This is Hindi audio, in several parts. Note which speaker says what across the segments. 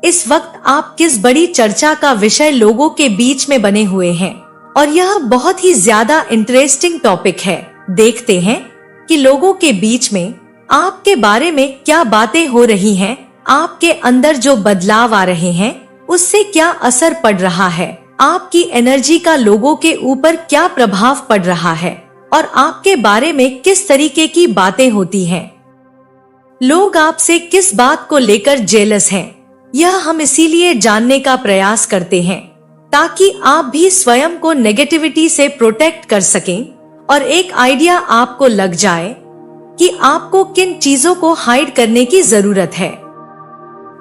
Speaker 1: इस वक्त आप किस बड़ी चर्चा का विषय लोगों के बीच में बने हुए हैं और यह बहुत ही ज्यादा इंटरेस्टिंग टॉपिक है। देखते हैं कि लोगों के बीच में आपके बारे में क्या बातें हो रही हैं, आपके अंदर जो बदलाव आ रहे हैं उससे क्या असर पड़ रहा है, आपकी एनर्जी का लोगों के ऊपर क्या प्रभाव पड़ रहा है और आपके बारे में किस तरीके की बातें होती हैं। लोग आपसे किस बात को लेकर जेलस हैं, यह हम इसीलिए जानने का प्रयास करते हैं ताकि आप भी स्वयं को नेगेटिविटी से प्रोटेक्ट कर सकें और एक आइडिया आपको लग जाए कि आपको किन चीजों को हाइड करने की जरूरत है।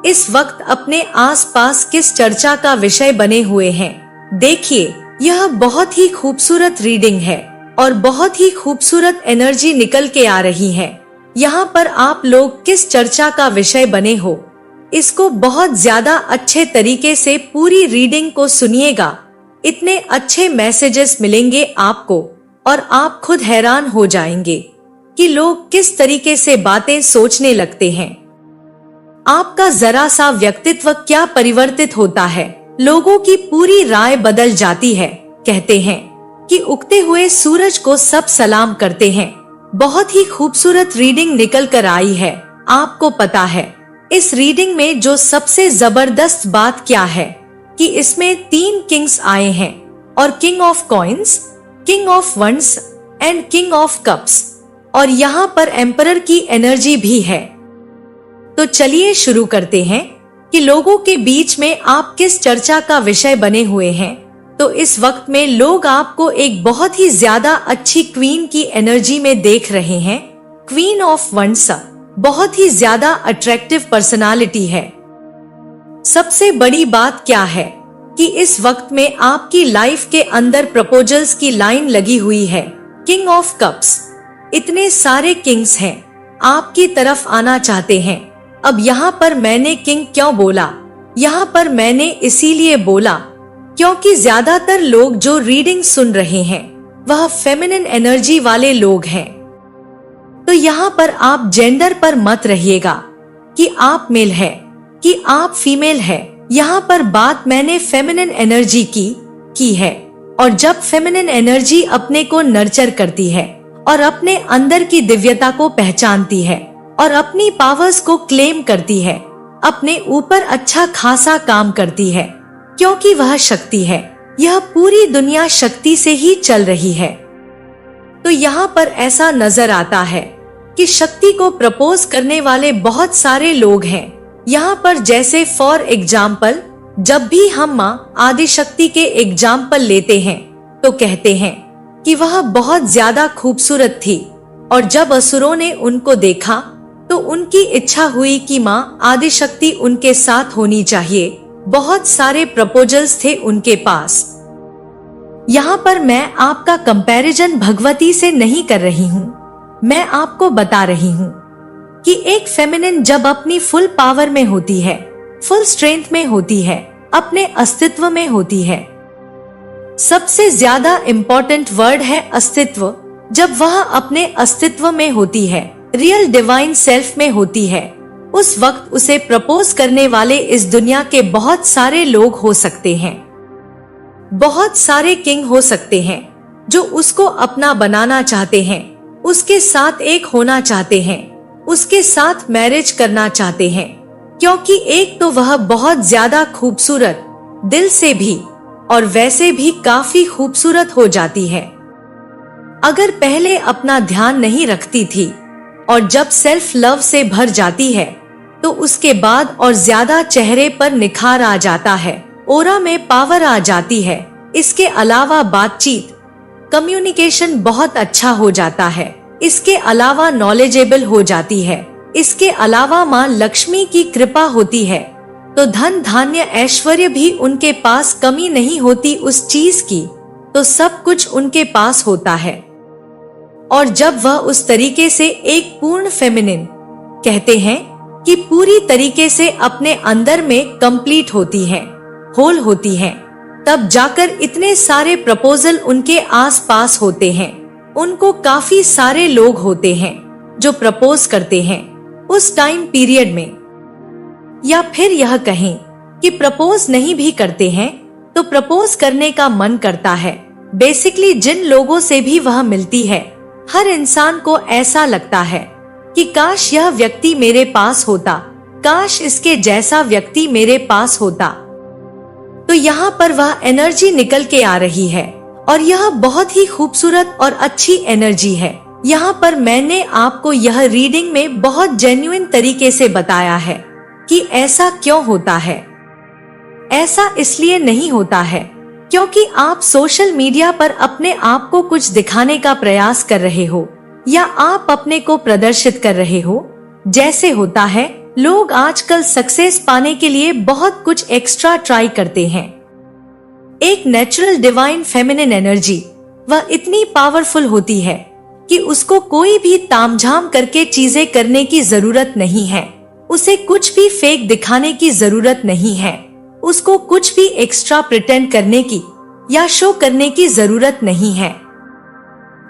Speaker 1: इस वक्त अपने आसपास किस चर्चा का विषय बने हुए हैं। देखिए, यह बहुत ही खूबसूरत रीडिंग है और बहुत ही खूबसूरत एनर्जी निकल के आ रही है। यहाँ पर आप लोग किस चर्चा का विषय बने हो, इसको बहुत ज्यादा अच्छे तरीके से पूरी रीडिंग को सुनिएगा। इतने अच्छे मैसेजेस मिलेंगे आपको और आप खुद हैरान हो जाएंगे कि लोग किस तरीके से बातें सोचने लगते हैं। आपका जरा सा व्यक्तित्व क्या परिवर्तित होता है, लोगों की पूरी राय बदल जाती है। कहते हैं कि उगते हुए सूरज को सब सलाम करते हैं। बहुत ही खूबसूरत रीडिंग निकल कर आई है। आपको पता है इस रीडिंग में जो सबसे जबरदस्त बात क्या है कि इसमें 3 किंग्स आए हैं और king of coins, king of wands and king of cups, और यहाँ पर एम्परर की एनर्जी भी है। तो चलिए शुरू करते हैं कि लोगों के बीच में आप किस चर्चा का विषय बने हुए हैं। तो इस वक्त में लोग आपको एक बहुत ही ज्यादा अच्छी क्वीन की एनर्जी में देख रहे हैं। क्वीन ऑफ वंड्स बहुत ही ज्यादा अट्रैक्टिव पर्सनालिटी है। सबसे बड़ी बात क्या है कि इस वक्त में आपकी लाइफ के अंदर प्रपोजल्स की लाइन लगी हुई है। किंग ऑफ कप्स, इतने सारे किंग्स हैं, आपकी तरफ आना चाहते हैं। अब यहाँ पर मैंने किंग क्यों बोला, यहाँ पर मैंने इसीलिए बोला क्योंकि ज्यादातर लोग जो रीडिंग सुन रहे हैं वह फेमिनिन एनर्जी वाले लोग हैं। तो यहाँ पर आप जेंडर पर मत रहिएगा कि आप मेल है कि आप फीमेल है। यहाँ पर बात मैंने फेमिनिन एनर्जी की है। और जब फेमिनिन एनर्जी अपने को नर्चर करती है और अपने अंदर की दिव्यता को पहचानती है और अपनी पावर्स को क्लेम करती है, अपने ऊपर अच्छा खासा काम करती है, क्योंकि वह शक्ति है। यह पूरी दुनिया शक्ति से ही चल रही है। तो यहाँ पर ऐसा नजर आता है कि शक्ति को प्रपोज करने वाले बहुत सारे लोग हैं। यहाँ पर जैसे फॉर एग्जाम्पल, जब भी हम माँ आदिशक्ति के एग्जाम्पल लेते हैं तो कहते हैं कि वह बहुत ज्यादा खूबसूरत थी और जब असुरों ने उनको देखा तो उनकी इच्छा हुई कि माँ आदिशक्ति उनके साथ होनी चाहिए। बहुत सारे प्रपोजल्स थे उनके पास। यहाँ पर मैं आपका कंपैरिजन भगवती से नहीं कर रही हूँ, मैं आपको बता रही हूँ कि एक फेमिनिन जब अपनी फुल पावर में होती है, फुल स्ट्रेंथ में होती है, अपने अस्तित्व में होती है। सबसे ज्यादा इम्पोर्टेंट वर्ड है अस्तित्व। जब वह अपने अस्तित्व में होती है, रियल डिवाइन सेल्फ में होती है, उस वक्त उसे प्रपोज करने वाले इस दुनिया के बहुत सारे लोग हो सकते हैं। बहुत सारे किंग हो सकते हैं जो उसको अपना बनाना चाहते हैं, उसके साथ एक होना चाहते हैं, उसके साथ मैरिज करना चाहते हैं, क्योंकि एक तो वह बहुत ज्यादा खूबसूरत दिल से भी और वैसे भी काफी खूबसूरत हो जाती है। अगर पहले अपना ध्यान नहीं रखती थी और जब सेल्फ लव से भर जाती है तो उसके बाद और ज्यादा चेहरे पर निखार आ जाता है, ओरा में पावर आ जाती है। इसके अलावा बातचीत, कम्युनिकेशन बहुत अच्छा हो जाता है। इसके अलावा नॉलेजेबल हो जाती है। इसके अलावा माँ लक्ष्मी की कृपा होती है तो धन धान्य ऐश्वर्य भी उनके पास कमी नहीं होती उस चीज की, तो सब कुछ उनके पास होता है। और जब वह उस तरीके से एक पूर्ण फेमिनिन, कहते हैं कि पूरी तरीके से अपने अंदर में कंप्लीट होती है, होल होती है, तब जाकर इतने सारे प्रपोजल उनके आसपास होते हैं। उनको काफी सारे लोग होते हैं जो प्रपोज करते हैं उस टाइम पीरियड में। या फिर यह कहें कि प्रपोज नहीं भी करते हैं तो प्रपोज करने का मन करता है। बेसिकली जिन लोगों से भी वह मिलती है, हर इंसान को ऐसा लगता है कि काश यह व्यक्ति मेरे पास होता, काश इसके जैसा व्यक्ति मेरे पास होता। तो यहाँ पर वह एनर्जी निकल के आ रही है और यह बहुत ही खूबसूरत और अच्छी एनर्जी है। यहाँ पर मैंने आपको यह रीडिंग में बहुत जेन्युइन तरीके से बताया है कि ऐसा क्यों होता है। ऐसा इसलिए नहीं होता है क्योंकि आप सोशल मीडिया पर अपने आप को कुछ दिखाने का प्रयास कर रहे हो या आप अपने को प्रदर्शित कर रहे हो। जैसे होता है, लोग आजकल सक्सेस पाने के लिए बहुत कुछ एक्स्ट्रा ट्राई करते हैं। एक नेचुरल डिवाइन फेमिनिन एनर्जी वह इतनी पावरफुल होती है कि उसको कोई भी तामझाम करके चीजें करने की जरूरत नहीं है। उसे कुछ भी फेक दिखाने की जरूरत नहीं है। उसको कुछ भी एक्स्ट्रा प्रिटेंड करने की या शो करने की जरूरत नहीं है।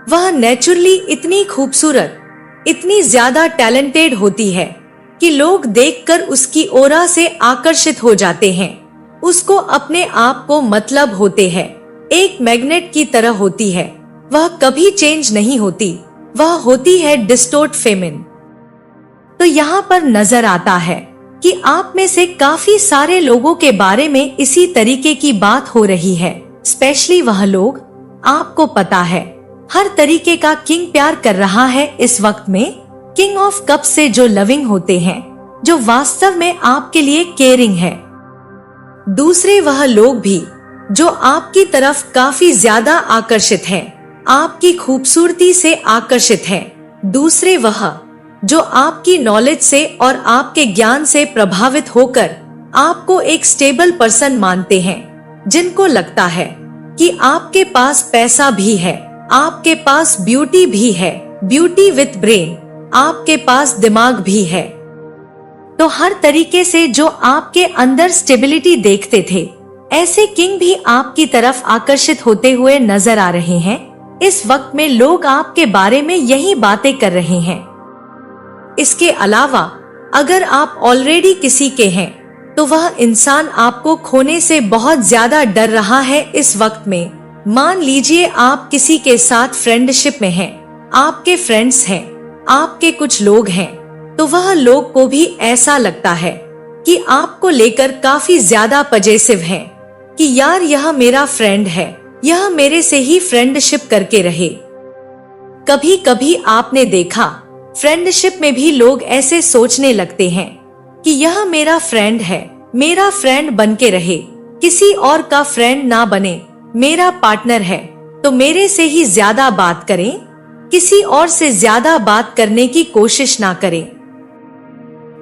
Speaker 1: वह नेचुरली इतनी खूबसूरत, इतनी ज्यादा टैलेंटेड होती है कि लोग देखकर उसकी ऑरा से आकर्षित हो जाते हैं। उसको अपने आप को मतलब होते हैं। एक मैग्नेट की तरह होती है। वह कभी चेंज नहीं होती। वह होती है डिस्टोर्ट फेमिन। तो यहाँ पर नजर आता है कि आप में से काफी सारे लोगों के बारे में इसी तरीके की बात हो रही है। स्पेशली वह लोग, आपको पता है, हर तरीके का किंग प्यार कर रहा है इस वक्त में। किंग ऑफ कप से जो लविंग होते हैं, जो वास्तव में आपके लिए केयरिंग है। दूसरे वह लोग भी जो आपकी तरफ काफी ज्यादा आकर्षित हैं, आपकी खूबसूरती से आकर्षित हैं। दूसरे वह जो आपकी नॉलेज से और आपके ज्ञान से प्रभावित होकर आपको एक स्टेबल पर्सन मानते हैं, जिनको लगता है कि आपके पास पैसा भी है, आपके पास ब्यूटी भी है, ब्यूटी विथ ब्रेन, आपके पास दिमाग भी है। तो हर तरीके से जो आपके अंदर स्टेबिलिटी देखते थे, ऐसे किंग भी आपकी तरफ आकर्षित होते हुए नजर आ रहे हैं। इस वक्त में लोग आपके बारे में यही बातें कर रहे हैं। इसके अलावा अगर आप ऑलरेडी किसी के हैं तो वह इंसान आपको खोने से बहुत ज्यादा डर रहा है इस वक्त में। मान लीजिए आप किसी के साथ फ्रेंडशिप में हैं, आपके फ्रेंड्स हैं, आपके कुछ लोग हैं, तो वह लोग को भी ऐसा लगता है कि आपको लेकर काफी ज्यादा पजेसिव हैं कि यार यह मेरा फ्रेंड है, यह मेरे से ही फ्रेंडशिप करके रहे। कभी कभी आपने देखा, फ्रेंडशिप में भी लोग ऐसे सोचने लगते हैं कि यह मेरा फ्रेंड है, मेरा फ्रेंड बन के रहे, किसी और का फ्रेंड ना बने, मेरा पार्टनर है तो मेरे से ही ज्यादा बात करें, किसी और से ज्यादा बात करने की कोशिश ना करें।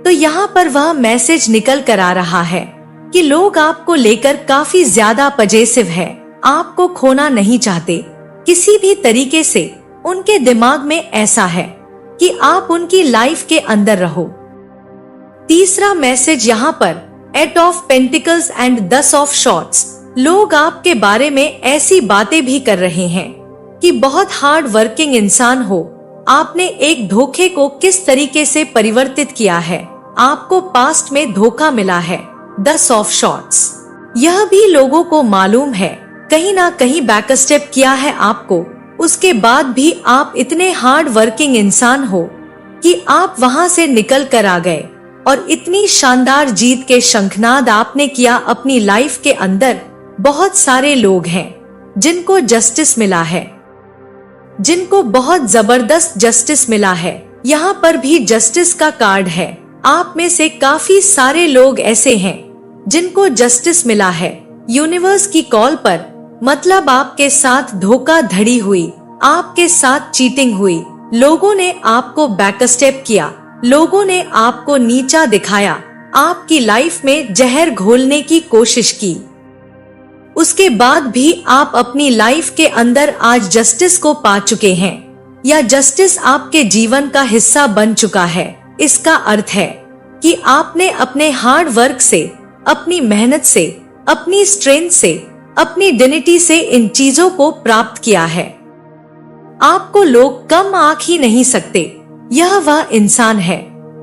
Speaker 1: तो यहाँ पर वह मैसेज निकल कर आ रहा है कि लोग आपको लेकर काफी ज्यादा पजेसिव है, आपको खोना नहीं चाहते किसी भी तरीके से। उनके दिमाग में ऐसा है कि आप उनकी लाइफ के अंदर रहो। तीसरा मैसेज यहाँ पर, 8 of pentacles and 10 of shorts. लोग आपके बारे में ऐसी बातें भी कर रहे हैं कि बहुत हार्ड वर्किंग इंसान हो, आपने एक धोखे को किस तरीके से परिवर्तित किया है, आपको पास्ट में धोखा मिला है। 10 ऑफ शॉर्ट्स, यह भी लोगों को मालूम है, कहीं ना कहीं बैकस्टेप किया है आपको। उसके बाद भी आप इतने हार्ड वर्किंग इंसान हो कि आप वहां से निकल कर आ गए और इतनी शानदार जीत के शंखनाद आपने किया अपनी लाइफ के अंदर। बहुत सारे लोग हैं जिनको जस्टिस मिला है, जिनको बहुत जबरदस्त जस्टिस मिला है। यहाँ पर भी जस्टिस का कार्ड है। आप में से काफी सारे लोग ऐसे हैं जिनको जस्टिस मिला है यूनिवर्स की कॉल पर। मतलब आपके साथ धोखाधड़ी हुई, आपके साथ चीटिंग हुई, लोगों ने आपको बैकस्टेप किया, लोगों ने आपको नीचा दिखाया, आपकी लाइफ में जहर घोलने की कोशिश की। उसके बाद भी आप अपनी लाइफ के अंदर आज जस्टिस को पा चुके हैं या जस्टिस आपके जीवन का हिस्सा बन चुका है। इसका अर्थ है कि आपने अपने हार्ड वर्क से, अपनी मेहनत से, अपनी स्ट्रेंथ से, अपनी डिग्निटी से इन चीजों को प्राप्त किया है। आपको लोग कम आंक ही नहीं सकते। यह वह इंसान है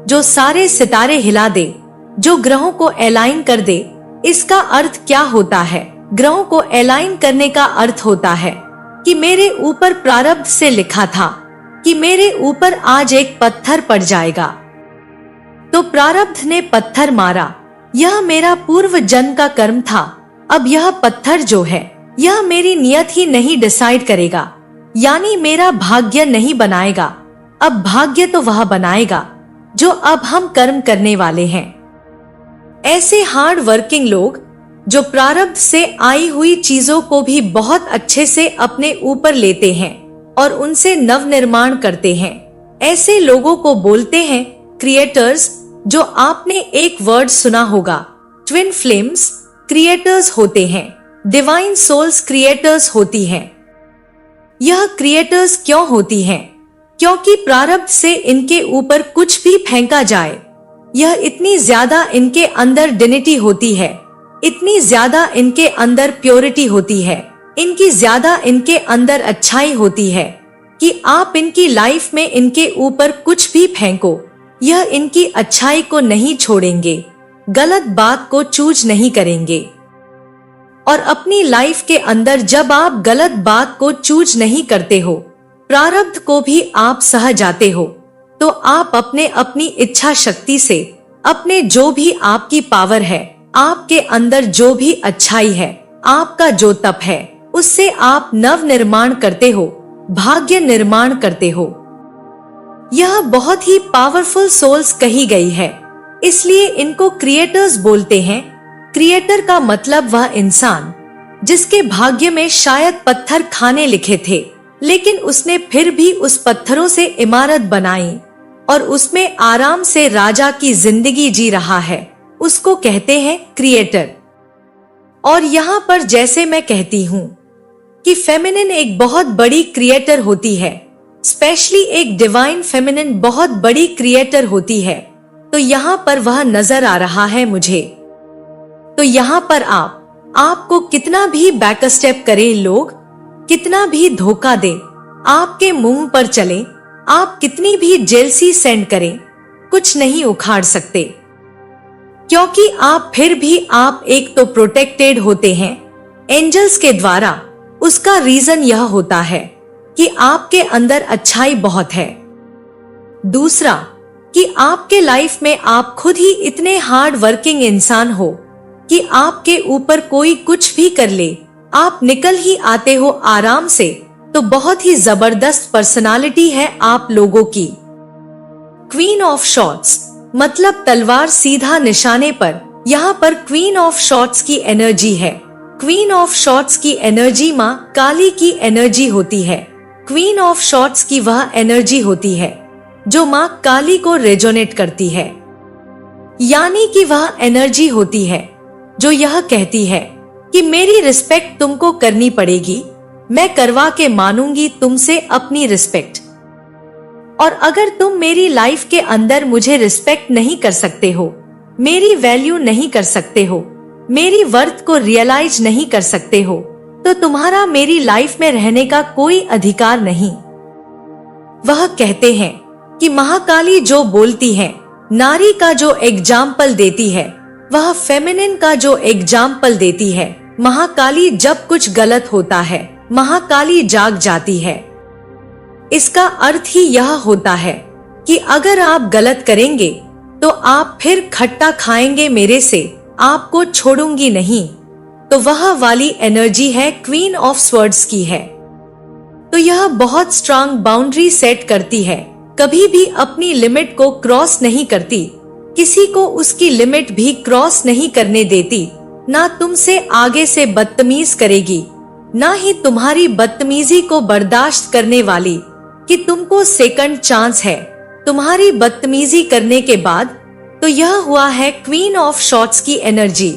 Speaker 1: जो सारे सितारे हिला दे, जो ग्रहों को अलाइन कर दे, इसका अर्थ क्या होता है? ग्रहों को अलाइन करने का अर्थ होता है कि मेरे ऊपर प्रारब्ध से लिखा था कि मेरे ऊपर आज एक पत्थर पड़ जाएगा, तो प्रारब्ध ने पत्थर मारा। यह मेरा पूर्व जन्म का कर्म था। अब यह पत्थर जो है, यह मेरी नियत ही नहीं डिसाइड करेगा, यानी मेरा भाग्य नहीं बनाएगा। अब भाग्य तो वह बनाएगा जो अब हम कर्म करने वाले हैं। ऐसे हार्ड वर्किंग लोग जो प्रारब्ध से आई हुई चीजों को भी बहुत अच्छे से अपने ऊपर लेते हैं और उनसे नव निर्माण करते हैं, ऐसे लोगों को बोलते हैं क्रिएटर्स। जो आपने एक वर्ड सुना होगा, ट्विन फ्लेम्स क्रिएटर्स होते हैं, डिवाइन सोल्स क्रिएटर्स होती हैं। यह क्रिएटर्स क्यों होती हैं? क्योंकि प्रारब्ध से इनके ऊपर कुछ भी फेंका जाए, यह इतनी ज्यादा इनके अंदर डिनिटी होती है, इतनी ज्यादा इनके अंदर प्योरिटी होती है, इनकी ज्यादा इनके अंदर अच्छाई होती है कि आप इनकी लाइफ में इनके ऊपर कुछ भी फेंको, यह इनकी अच्छाई को नहीं छोड़ेंगे, गलत बात को चूज नहीं करेंगे। और अपनी लाइफ के अंदर जब आप गलत बात को चूज नहीं करते हो, प्रारब्ध को भी आप सह जाते हो, तो आप अपनी इच्छा शक्ति से, अपने जो भी आपकी पावर है, आपके अंदर जो भी अच्छाई है, आपका जो तप है, उससे आप नव निर्माण करते हो, भाग्य निर्माण करते हो। यह बहुत ही पावरफुल सोल्स कही गई है, इसलिए इनको क्रिएटर्स बोलते हैं। क्रिएटर का मतलब वह इंसान जिसके भाग्य में शायद पत्थर खाने लिखे थे, लेकिन उसने फिर भी उस पत्थरों से इमारत बनाई और उसमें आराम से राजा की जिंदगी जी रहा है, उसको कहते हैं क्रिएटर। और यहाँ पर जैसे मैं कहती हूँ कि फेमिनिन एक बहुत बड़ी क्रिएटर होती है, स्पेशली एक डिवाइन फेमिनिन बहुत बड़ी क्रिएटर होती है, तो यहाँ पर वह नजर आ रहा है मुझे। तो यहाँ पर आपको कितना भी बैक स्टेप करे लोग, कितना भी धोखा दे, आपके मुंह पर चले, आप कितनी भी जेलसी सेंड करें, कुछ नहीं उखाड़ सकते, क्योंकि आप फिर भी आप एक तो प्रोटेक्टेड होते हैं एंजल्स के द्वारा। उसका रीजन यह होता है कि आपके अंदर अच्छाई बहुत है। दूसरा कि आपके लाइफ में आप खुद ही इतने हार्ड वर्किंग इंसान हो कि आपके ऊपर कोई कुछ भी कर ले, आप निकल ही आते हो आराम से। तो बहुत ही जबरदस्त पर्सनालिटी है आप लोगों की। क्वीन ऑफ शॉर्ट्स मतलब तलवार सीधा निशाने पर। यहाँ पर क्वीन ऑफ शॉर्ट्स की एनर्जी है। क्वीन ऑफ शॉर्ट्स की एनर्जी माँ काली की एनर्जी होती है। क्वीन ऑफ शॉर्ट्स की वह एनर्जी होती है जो माँ काली को रेजोनेट करती है, यानी कि वह एनर्जी होती है जो यह कहती है कि मेरी रिस्पेक्ट तुमको करनी पड़ेगी, मैं करवा के मानूंगी तुमसे अपनी रिस्पेक्ट। और अगर तुम मेरी लाइफ के अंदर मुझे रिस्पेक्ट नहीं कर सकते हो, मेरी वैल्यू नहीं कर सकते हो, मेरी वर्थ को रियलाइज नहीं कर सकते हो, तो तुम्हारा मेरी लाइफ में रहने का कोई अधिकार नहीं। वह कहते हैं कि महाकाली जो बोलती है, नारी का जो एग्जाम्पल देती है, वह फेमिनिन का जो एग्जाम्पल देती है। महाकाली जब कुछ गलत होता है, महाकाली जाग जाती है। इसका अर्थ ही यह होता है कि अगर आप गलत करेंगे तो आप फिर खट्टा खाएंगे मेरे से, आपको छोड़ूंगी नहीं। तो वह वाली एनर्जी है क्वीन ऑफ स्वर्ड्स की है। तो यह बहुत स्ट्रांग बाउंड्री सेट करती है, कभी भी अपनी लिमिट को क्रॉस नहीं करती, किसी को उसकी लिमिट भी क्रॉस नहीं करने देती, ना तुमसे आगे से बदतमीज करेगी, ना ही तुम्हारी बदतमीजी को बर्दाश्त करने वाली कि तुमको सेकंड चांस है तुम्हारी बदतमीजी करने के बाद। तो यह हुआ है क्वीन ऑफ शॉर्ट्स की एनर्जी।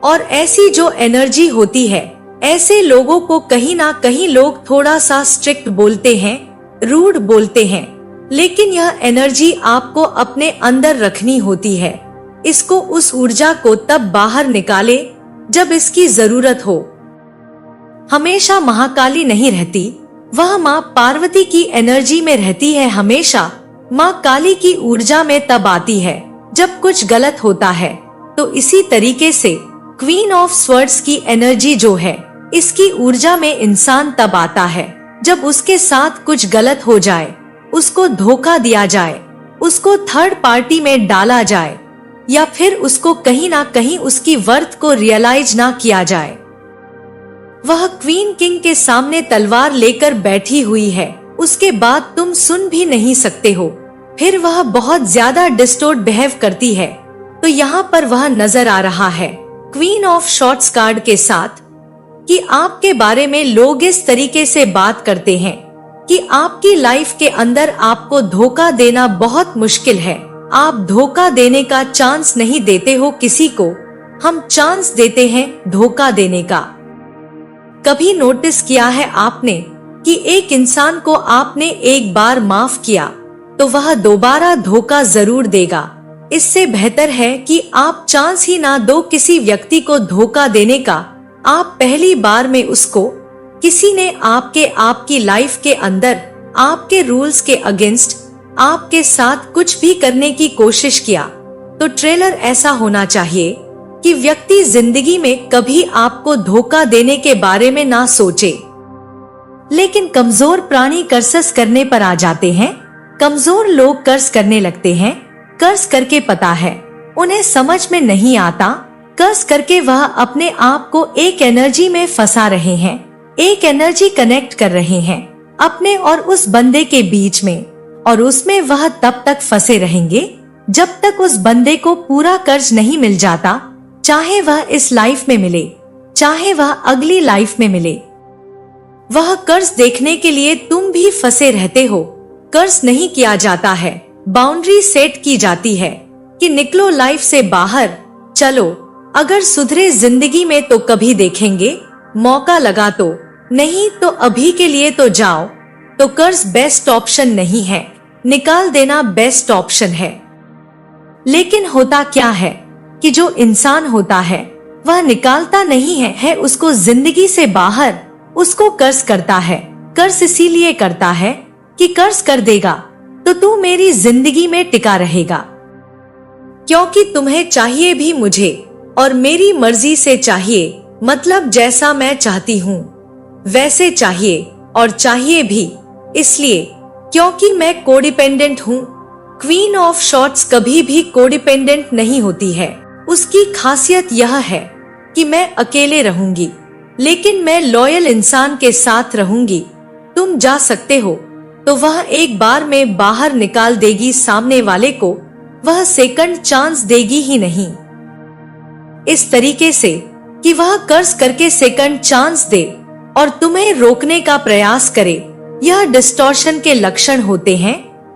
Speaker 1: और ऐसी जो एनर्जी होती है, ऐसे लोगों को कहीं ना कहीं लोग थोड़ा सा स्ट्रिक्ट बोलते हैं, रूड बोलते हैं, लेकिन यह एनर्जी आपको अपने अंदर रखनी होती है। इसको उस ऊर्जा को तब बाहर निकाले जब इसकी जरूरत हो। हमेशा महाकाली नहीं रहती, वह माँ पार्वती की एनर्जी में रहती है हमेशा। माँ काली की ऊर्जा में तब आती है जब कुछ गलत होता है, तो इसी तरीके से क्वीन ऑफ स्वर्ड्स की एनर्जी जो है, इसकी ऊर्जा में इंसान तब आता है जब उसके साथ कुछ गलत हो जाए, उसको धोखा दिया जाए, उसको थर्ड पार्टी में डाला जाए, या फिर उसको कहीं ना कहीं उसकी वर्थ को रियलाइज ना किया जाए। वह क्वीन किंग के सामने तलवार लेकर बैठी हुई है, उसके बाद तुम सुन भी नहीं सकते हो, फिर वह बहुत ज्यादा डिस्टोर्ट बिहेव करती है। तो यहाँ पर वह नजर आ रहा है क्वीन ऑफ शॉर्ट्स कार्ड के साथ कि आपके बारे में लोग इस तरीके से बात करते हैं कि आपकी लाइफ के अंदर आपको धोखा देना बहुत मुश्किल है। आप धोखा देने का चांस नहीं देते हो किसी को, हम चांस देते हैं धोखा देने का। कभी नोटिस किया है आपने कि एक इंसान को आपने एक बार माफ किया तो वह दोबारा धोखा जरूर देगा। इससे बेहतर है कि आप चांस ही ना दो किसी व्यक्ति को धोखा देने का। आप पहली बार में उसको, किसी ने आपकी लाइफ के अंदर आपके रूल्स के अगेंस्ट आपके साथ कुछ भी करने की कोशिश किया, तो ट्रेलर ऐसा होना चाहिए कि व्यक्ति जिंदगी में कभी आपको धोखा देने के बारे में ना सोचे। लेकिन कमजोर प्राणी कर्ज करने पर आ जाते हैं। कमजोर लोग कर्ज करने लगते हैं। कर्ज करके पता है उन्हें समझ में नहीं आता, कर्ज करके वह अपने आप को एक एनर्जी में फंसा रहे हैं, एक एनर्जी कनेक्ट कर रहे हैं अपने और उस बंदे के बीच में, और उसमें वह तब तक फंसे रहेंगे जब तक उस बंदे को पूरा कर्ज नहीं मिल जाता, चाहे वह इस लाइफ में मिले, चाहे वह अगली लाइफ में मिले। वह कर्ज देखने के लिए तुम भी फंसे रहते हो। कर्ज नहीं किया जाता है, बाउंड्री सेट की जाती है कि निकलो लाइफ से बाहर, चलो अगर सुधरे जिंदगी में तो कभी देखेंगे, मौका लगा तो, नहीं तो अभी के लिए तो जाओ। तो कर्ज बेस्ट ऑप्शन नहीं है, निकाल देना बेस्ट ऑप्शन है। लेकिन होता क्या है कि जो इंसान होता है वह निकालता नहीं है उसको जिंदगी से बाहर, उसको कर्ज करता है। कर्ज इसीलिए करता है कि कर्ज कर देगा तो तू मेरी जिंदगी में टिका रहेगा, क्योंकि तुम्हें चाहिए भी मुझे और मेरी मर्जी से चाहिए, मतलब जैसा मैं चाहती हूँ वैसे चाहिए, और चाहिए भी इसलिए क्योंकि मैं कोडिपेंडेंट हूँ। क्वीन ऑफ शॉर्ट्स कभी भी कोडिपेंडेंट नहीं होती है। उसकी खासियत यह है कि मैं अकेले रहूंगी लेकिन मैं लॉयल इंसान के साथ रहूंगी। तुम जा सकते हो तो वह एक बार में बाहर निकाल देगी सामने वाले को, वह सेकंड चांस देगी ही नहीं। इस तरीके से कि वह कर्ज करके सेकंड चांस दे और तुम्हें रोकने का प्रयास करे, यह डिस्टॉर्शन के लक्षण होते हैं।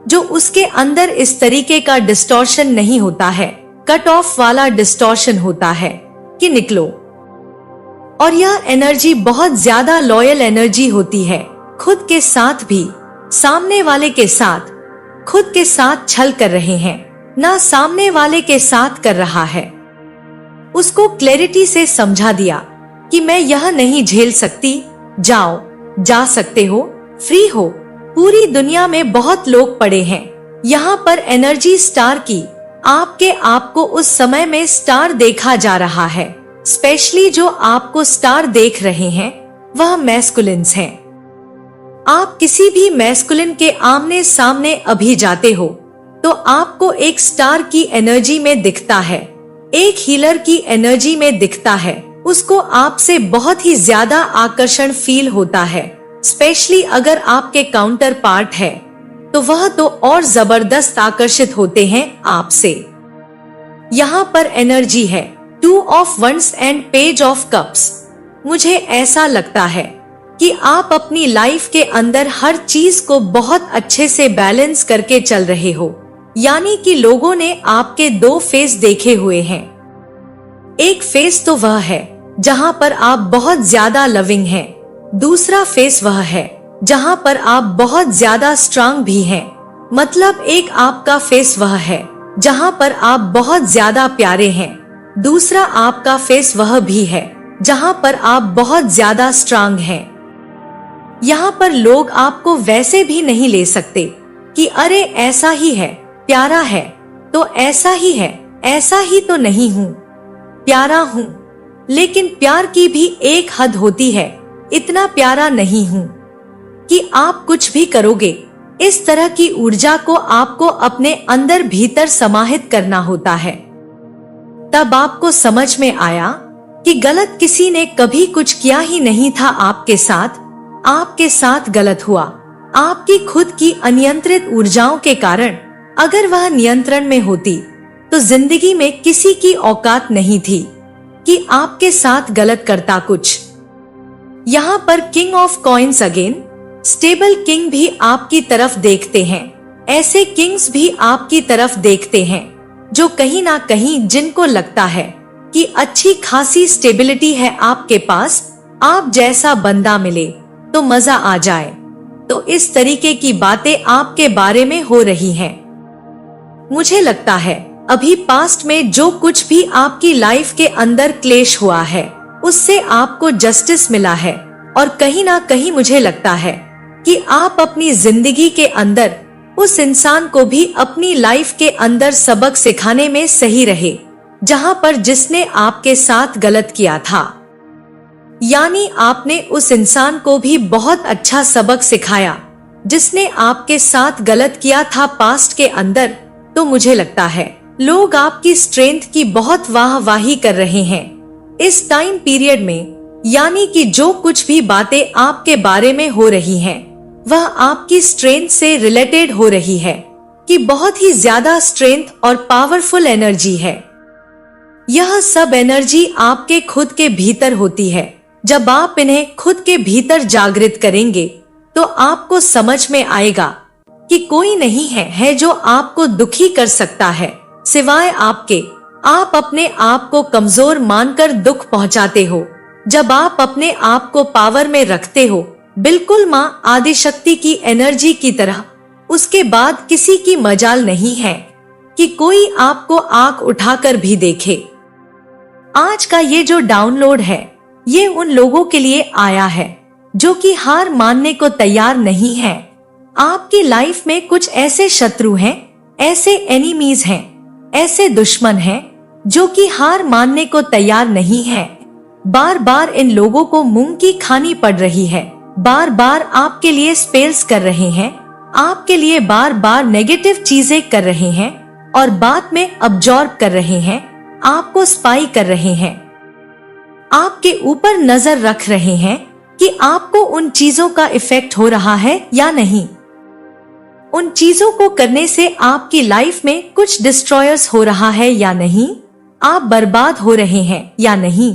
Speaker 1: जो उसके अंदर इस तरीके का डिस्टॉर्शन नहीं होता है, कट ऑफ वाला डिस्टॉर्शन होता है कि निकलो। और यह एनर्जी बहुत ज्यादा लॉयल एनर्जी होती है, खुद के साथ भी, सामने वाले के साथ। खुद के साथ छल कर रहे हैं, ना सामने वाले के साथ कर रहा है। उसको क्लैरिटी से समझा दिया कि मैं यह नहीं झेल सकती, जाओ, जा सकते हो, फ्री हो। पूरी दुनिया में बहुत लोग पड़े हैं। यहाँ पर एनर्जी स्टार की, आपके आप को उस समय में स्टार देखा जा रहा है। स्पेशली जो आपको स्टार देख रहे हैं वह मैस्कुलिन्स हैं। आप किसी भी मैस्कुलिन के आमने सामने अभी जाते हो तो आपको एक स्टार की एनर्जी में दिखता है, एक हीलर की एनर्जी में दिखता है। उसको आपसे बहुत ही ज्यादा आकर्षण फील होता है। स्पेशली अगर आपके काउंटर पार्ट है तो वह तो और जबरदस्त आकर्षित होते हैं आपसे। यहाँ पर एनर्जी है 2 of wands and page of cups. मुझे ऐसा लगता है कि आप अपनी लाइफ के अंदर हर चीज को बहुत अच्छे से बैलेंस करके चल रहे हो, यानी कि लोगों ने आपके 2 फेस देखे हुए हैं। एक फेस तो वह है जहां पर आप बहुत ज्यादा लविंग हैं, दूसरा फेस वह है जहां पर आप बहुत ज्यादा स्ट्रांग भी हैं। मतलब एक आपका फेस वह है जहां पर आप बहुत ज्यादा प्यारे हैं, दूसरा आपका फेस वह भी है जहां पर आप बहुत ज्यादा स्ट्रांग हैं। यहाँ पर लोग आपको वैसे भी नहीं ले सकते कि अरे ऐसा ही है, प्यारा है तो ऐसा ही है, ऐसा ही तो नहीं हूँ। प्यारा हूँ, लेकिन प्यार की भी एक हद होती है, इतना प्यारा नहीं हूँ कि आप कुछ भी करोगे। इस तरह की ऊर्जा को आपको अपने अंदर भीतर समाहित करना होता है। तब आपको समझ में आया कि गलत किसी ने कभी कुछ किया ही नहीं था आपके साथ गलत हुआ आपकी खुद की अनियंत्रित ऊर्जाओं के कारण। अगर वह नियंत्रण में होती तो जिंदगी में किसी की औकात नहीं थी कि आपके साथ गलत करता कुछ। यहाँ पर king of coins again, stable king भी आपकी तरफ देखते हैं। ऐसे किंग्स भी आपकी तरफ देखते हैं जो कहीं ना कहीं जिनको लगता है कि अच्छी खासी स्टेबिलिटी है आपके पास, आप जैसा बंदा मिले तो मजा आ जाए। तो इस तरीके की बातें आपके बारे में हो रही हैं। मुझे लगता है अभी पास्ट में जो कुछ भी आपकी लाइफ के अंदर क्लेश हुआ है उससे आपको जस्टिस मिला है, और कहीं ना कहीं मुझे लगता है कि आप अपनी जिंदगी के अंदर उस इंसान को भी अपनी लाइफ के अंदर सबक सिखाने में सही रहे जहां पर जिसने आपके साथ गलत किया था। यानी आपने उस इंसान को भी बहुत अच्छा सबक सिखाया जिसने आपके साथ गलत किया था पास्ट के अंदर। तो मुझे लगता है लोग आपकी स्ट्रेंथ की बहुत वाहवाही कर रहे हैं इस टाइम पीरियड में। यानी कि जो कुछ भी बातें आपके बारे में हो रही हैं, वह आपकी स्ट्रेंथ से रिलेटेड हो रही है कि बहुत ही ज्यादा स्ट्रेंथ और पावरफुल एनर्जी है। यह सब एनर्जी आपके खुद के भीतर होती है। जब आप इन्हें खुद के भीतर जागृत करेंगे तो आपको समझ में आएगा कि कोई नहीं है जो आपको दुखी कर सकता है सिवाय आपके। आप अपने आप को कमजोर मानकर दुख पहुंचाते हो। जब आप अपने आप को पावर में रखते हो, बिल्कुल माँ आदिशक्ति की एनर्जी की तरह, उसके बाद किसी की मजाल नहीं है कि कोई आपको आंख उठाकर भी देखे। आज का ये जो डाउनलोड है ये उन लोगों के लिए आया है जो कि हार मानने को तैयार नहीं है। आपकी लाइफ में कुछ ऐसे शत्रु हैं, ऐसे एनिमीज हैं, ऐसे दुश्मन हैं जो कि हार मानने को तैयार नहीं है। बार बार इन लोगों को मूंग की खानी पड़ रही है। बार बार आपके लिए स्पेल्स कर रहे हैं, आपके लिए बार बार नेगेटिव चीजें कर रहे हैं और बात में अब्जॉर्ब कर रहे हैं, आपको स्पाई कर रहे हैं, आपके ऊपर नजर रख रहे हैं कि आपको उन चीजों का इफेक्ट हो रहा है या नहीं। उन चीजों को करने से आपकी लाइफ में कुछ डिस्ट्रॉयर्स हो रहा है या नहीं, आप बर्बाद हो रहे हैं या नहीं,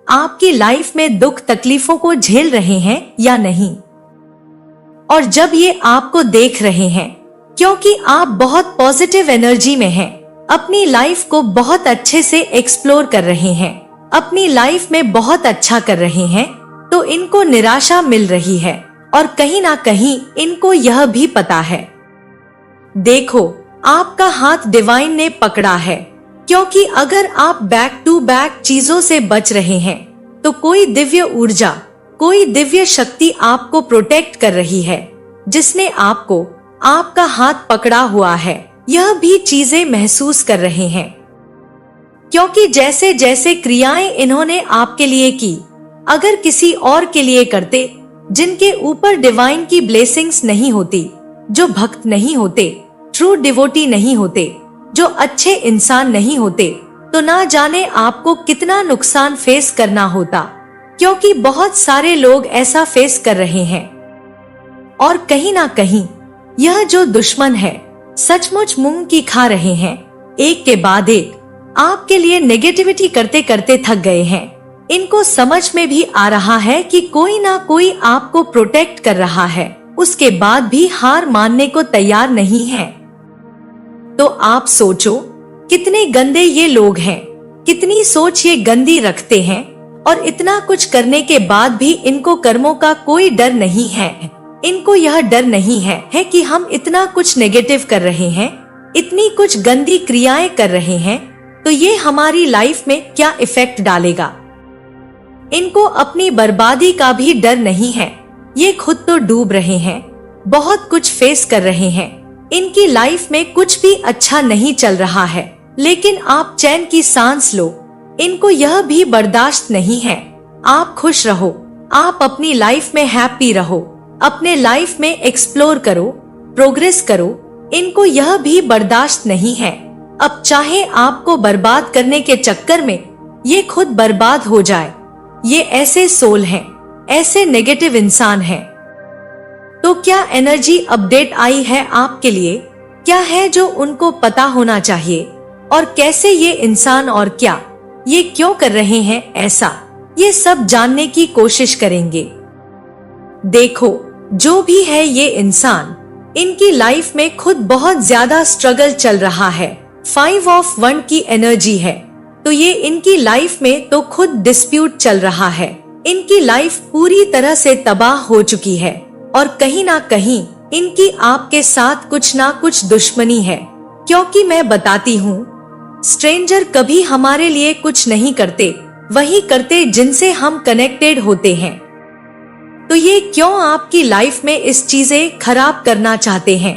Speaker 1: आपकी लाइफ में दुख तकलीफों को झेल रहे हैं या नहीं। और जब ये आपको देख रहे हैं, क्योंकि आप बहुत पॉजिटिव एनर्जी में हैं, अपनी लाइफ को बहुत अच्छे से एक्सप्लोर कर रहे हैं, अपनी लाइफ में बहुत अच्छा कर रहे हैं, तो इनको निराशा मिल रही है और कहीं ना कहीं इनको यह भी पता है। देखो, आपका हाथ डिवाइन ने पकड़ा है, क्योंकि अगर आप बैक टू बैक चीजों से बच रहे हैं तो कोई दिव्य ऊर्जा, कोई दिव्य शक्ति आपको प्रोटेक्ट कर रही है, जिसने आपको आपका हाथ पकड़ा हुआ है। यह भी चीजें महसूस कर रहे हैं, क्योंकि जैसे जैसे क्रियाएं इन्होंने आपके लिए की, अगर किसी और के लिए करते जिनके ऊपर डिवाइन की ब्लेसिंग्स नहीं होती, जो भक्त नहीं होते, ट्रू डिवोटी नहीं होते, जो अच्छे इंसान नहीं होते, तो ना जाने आपको कितना नुकसान फेस करना होता। क्योंकि बहुत सारे लोग ऐसा फेस कर रहे हैं और कहीं ना कहीं यह जो दुश्मन है सचमुच मूंग की खा रहे हैं। एक के बाद एक आपके लिए नेगेटिविटी करते करते थक गए हैं। इनको समझ में भी आ रहा है कि कोई ना कोई आपको प्रोटेक्ट कर रहा है, उसके बाद भी हार मानने को तैयार नहीं है। तो आप सोचो कितने गंदे ये लोग हैं, कितनी सोच ये गंदी रखते हैं, और इतना कुछ करने के बाद भी इनको कर्मों का कोई डर नहीं है। इनको यह डर नहीं है कि हम इतना कुछ नेगेटिव कर रहे हैं, इतनी कुछ गंदी क्रियाएं कर रहे हैं, तो ये हमारी लाइफ में क्या इफेक्ट डालेगा। इनको अपनी बर्बादी का भी डर नहीं है। ये खुद तो डूब रहे हैं, बहुत कुछ फेस कर रहे हैं, इनकी लाइफ में कुछ भी अच्छा नहीं चल रहा है, लेकिन आप चैन की सांस लो, इनको यह भी बर्दाश्त नहीं है। आप खुश रहो, आप अपनी लाइफ में हैप्पी रहो, अपने लाइफ में एक्सप्लोर करो, प्रोग्रेस करो। इनको यह भी बर्दाश्त नहीं है। अब चाहे आपको बर्बाद करने के चक्कर में ये खुद बर्बाद हो जाए। ये ऐसे सोल हैं, ऐसे नेगेटिव इंसान हैं। तो क्या एनर्जी अपडेट आई है आपके लिए? क्या है जो उनको पता होना चाहिए? और कैसे ये इंसान और क्या ये क्यों कर रहे हैं ऐसा, ये सब जानने की कोशिश करेंगे। देखो, जो भी है ये इंसान, इनकी लाइफ में खुद बहुत ज्यादा स्ट्रगल चल रहा है। 5 ऑफ वन की एनर्जी है, तो ये इनकी लाइफ में तो खुद डिस्प्यूट चल रहा है। इनकी लाइफ पूरी तरह से तबाह हो चुकी है और कहीं ना कहीं इनकी आपके साथ कुछ ना कुछ दुश्मनी है। क्योंकि मैं बताती हूँ, स्ट्रेंजर कभी हमारे लिए कुछ नहीं करते, वही करते जिनसे हम कनेक्टेड होते हैं। तो ये क्यों आपकी लाइफ में इस चीजें खराब करना चाहते हैं?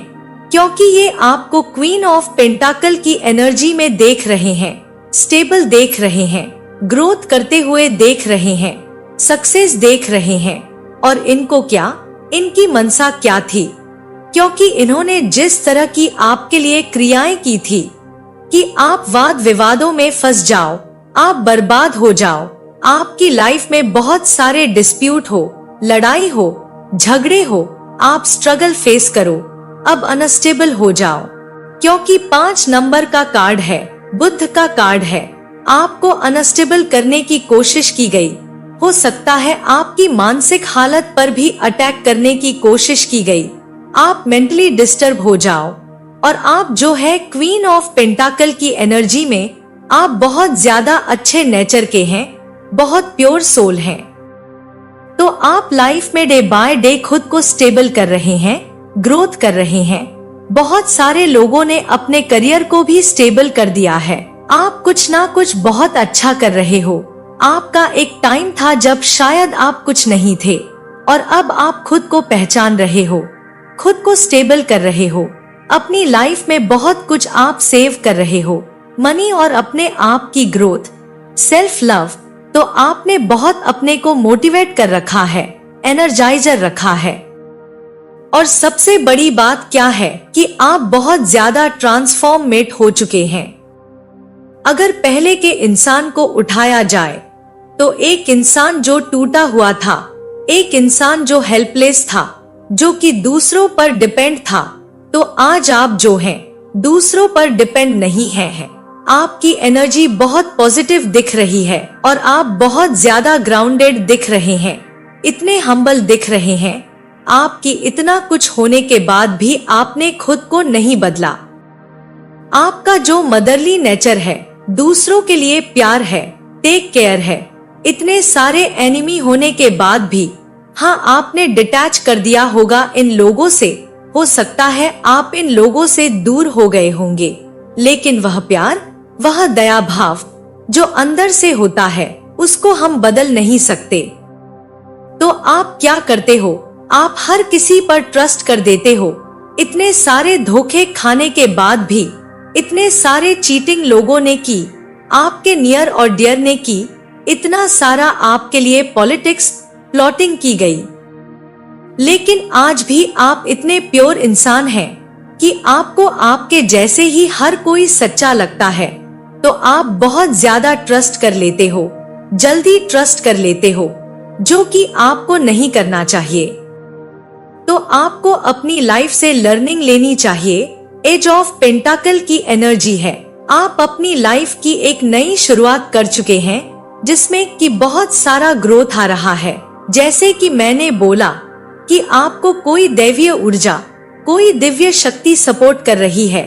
Speaker 1: क्योंकि ये आपको क्वीन ऑफ पेंटाकल की एनर्जी में देख रहे हैं, स्टेबल देख रहे हैं, ग्रोथ करते हुए देख रहे हैं, सक्सेस देख रहे हैं। और इनको क्या, इनकी मनसा क्या थी? क्योंकि इन्होंने जिस तरह की आपके लिए क्रियाएं की थी कि आप वाद विवादों में फंस जाओ, आप बर्बाद हो जाओ, आपकी लाइफ में बहुत सारे डिस्प्यूट हो, लड़ाई हो, झगड़े हो, आप स्ट्रगल फेस करो, अब अनस्टेबल हो जाओ। क्योंकि 5 नंबर का कार्ड है, बुध का कार्ड है। आपको अनस्टेबल करने की कोशिश की गई। हो सकता है आपकी मानसिक हालत पर भी अटैक करने की कोशिश की गई। आप मेंटली डिस्टर्ब हो जाओ। और आप जो है क्वीन ऑफ पेंटाकल की एनर्जी में, आप बहुत ज्यादा अच्छे नेचर के हैं, बहुत प्योर सोल हैं। तो आप लाइफ में डे बाय डे खुद को स्टेबल कर रहे हैं, ग्रोथ कर रहे हैं। बहुत सारे लोगों ने अपने करियर को भी स्टेबल कर दिया है। आप कुछ ना कुछ बहुत अच्छा कर रहे हो। आपका एक टाइम था जब शायद आप कुछ नहीं थे और अब आप खुद को पहचान रहे हो, खुद को स्टेबल कर रहे हो। अपनी लाइफ में बहुत कुछ आप सेव कर रहे हो, मनी और अपने आप की ग्रोथ, सेल्फ लव। तो आपने बहुत अपने को मोटिवेट कर रखा है, एनर्जाइजर रखा है। और सबसे बड़ी बात क्या है कि आप बहुत ज्यादा ट्रांसफॉर्मेट हो चुके हैं। अगर पहले के इंसान को उठाया जाए तो एक इंसान जो टूटा हुआ था, एक इंसान जो हेल्पलेस था, जो कि दूसरों पर डिपेंड था, तो आज आप जो हैं दूसरों पर डिपेंड नहीं हैं। आपकी एनर्जी बहुत पॉजिटिव दिख रही है और आप बहुत ज्यादा ग्राउंडेड दिख रहे हैं, इतने हम्बल दिख रहे हैं। आपकी इतना कुछ होने के बाद भी आपने खुद को नहीं बदला। आपका जो मदरली नेचर है, दूसरों के लिए प्यार है, टेक केयर है। इतने सारे एनिमी होने के बाद भी हाँ, आपने डिटैच कर दिया होगा इन लोगों से। हो सकता है आप इन लोगों से दूर हो गए होंगे, लेकिन वह प्यार, वह दया भाव जो अंदर से होता है, उसको हम बदल नहीं सकते। तो आप क्या करते हो? आप हर किसी पर ट्रस्ट कर देते हो। इतने सारे धोखे खाने के बाद भी, इतने सारे चीटिंग लोगों ने की, आपके नियर और डियर ने की, इतना सारा आपके लिए पॉलिटिक्स प्लॉटिंग की गई। लेकिन आज भी आप इतने प्योर इंसान हैं कि आपको आपके जैसे ही हर कोई सच्चा लगता है, तो आप बहुत ज्यादा ट्रस्ट कर लेते हो, जल्दी ट्रस्ट कर लेते हो, जो कि आपको नहीं करना चाहिए। तो आपको अपनी लाइफ से लर्निंग लेनी चाहिए। एज ऑफ पेंटाकल की एनर्जी है। आप अपनी लाइफ की एक नई शुरुआत कर चुके हैं, जिसमें कि बहुत सारा ग्रोथ आ रहा है। जैसे कि मैंने बोला कि आपको कोई दैवीय ऊर्जा, कोई दिव्य शक्ति सपोर्ट कर रही है।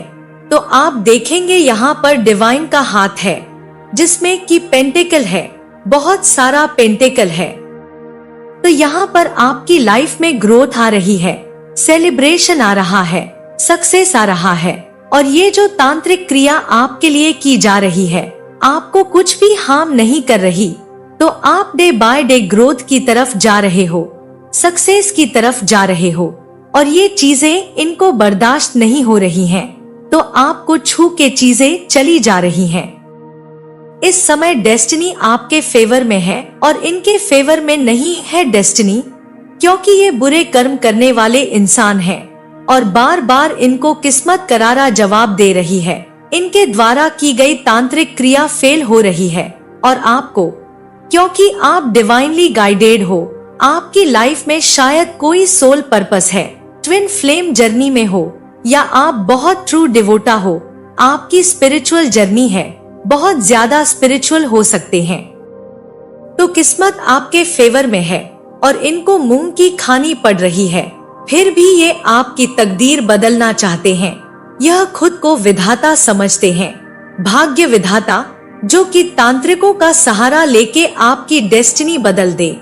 Speaker 1: तो आप देखेंगे यहाँ पर डिवाइन का हाथ है, जिसमें कि पेंटेकल है, बहुत सारा पेंटेकल है। तो यहाँ पर आपकी लाइफ में ग्रोथ आ रही है, सेलिब्रेशन आ रहा है, सक्सेस आ रहा है। और ये जो तांत्रिक क्रिया आपके लिए की जा रही है, आपको कुछ भी हार्म नहीं कर रही। तो आप डे बाय डे ग्रोथ की तरफ जा रहे हो, सक्सेस की तरफ जा रहे हो। और ये चीजें इनको बर्दाश्त नहीं हो रही हैं, तो आपको छू के चीजें चली जा रही हैं। इस समय डेस्टिनी आपके फेवर में है और इनके फेवर में नहीं है डेस्टिनी, क्योंकि ये बुरे कर्म करने वाले इंसान हैं और बार बार इनको किस्मत करारा जवाब दे रही है। इनके द्वारा की गई तांत्रिक क्रिया फेल हो रही है और आपको, क्योंकि आप डिवाइनली गाइडेड हो, आपकी लाइफ में शायद कोई सोल पर्पस है, ट्विन फ्लेम जर्नी में हो, या आप बहुत ट्रू डिवोटा हो, आपकी स्पिरिचुअल जर्नी है, बहुत ज्यादा स्पिरिचुअल हो सकते हैं, तो किस्मत आपके फेवर में है और इनको मूंग की खानी पड़ रही है। फिर भी ये आपकी तकदीर बदलना चाहते हैं। यह खुद को विधाता समझते हैं, भाग्य विधाता, जो कि तांत्रिकों का सहारा लेके आपकी डेस्टिनी बदल दे।